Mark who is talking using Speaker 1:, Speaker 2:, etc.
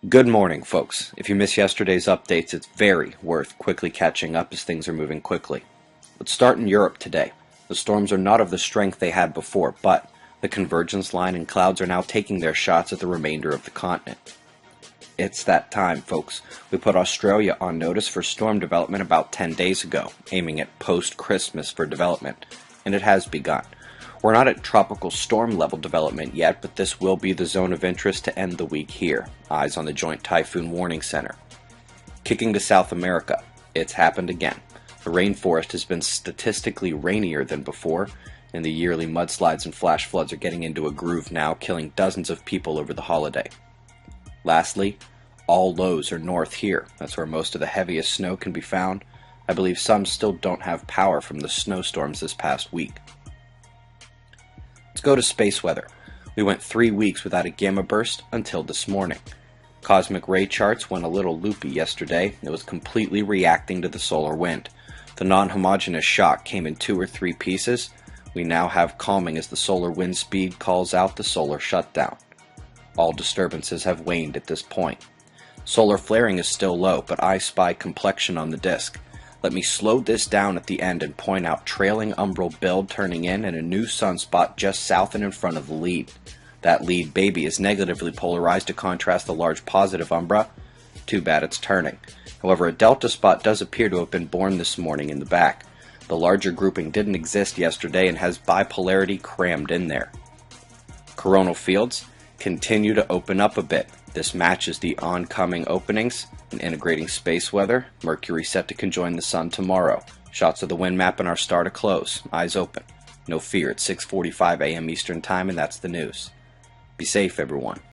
Speaker 1: Good morning, folks. If you missed yesterday's updates, it's very worth quickly catching up as things are moving quickly. Let's start in Europe today. The storms are not of the strength they had before, but the convergence line and clouds are now taking their shots at the remainder of the continent. It's that time, folks. We put Australia on notice for storm development about 10 days ago, aiming at post-Christmas for development, and it has begun. We're not at tropical storm level development yet, but this will be the zone of interest to end the week here. Eyes on the Joint Typhoon Warning Center. Kicking to South America, it's happened again. The rainforest has been statistically rainier than before, and the yearly mudslides and flash floods are getting into a groove now, killing dozens of people over the holiday. Lastly, all lows are north here. That's where most of the heaviest snow can be found. I believe some still don't have power from the snowstorms this past week. Let's go to space weather. We went 3 weeks without a gamma burst until this morning. Cosmic ray charts went a little loopy yesterday. It was completely reacting to the solar wind. The non-homogeneous shock came in 2 or 3 pieces. We now have calming as the solar wind speed calls out the solar shutdown. All disturbances have waned at this point. Solar flaring is still low, but I spy complexion on the disk. Let me slow this down at the end and point out trailing umbral build turning in and a new sunspot just south and in front of the lead. That lead baby is negatively polarized to contrast the large positive umbra. Too bad it's turning. However, a delta spot does appear to have been born this morning in the back. The larger grouping didn't exist yesterday and has bipolarity crammed in there. Coronal fields continue to open up a bit. This matches the oncoming openings in integrating space weather. Mercury set to conjoin the sun tomorrow. Shots of the wind map and our star to close. Eyes open. No fear, it's 6:45 a.m. Eastern Time, and that's the news. Be safe, everyone.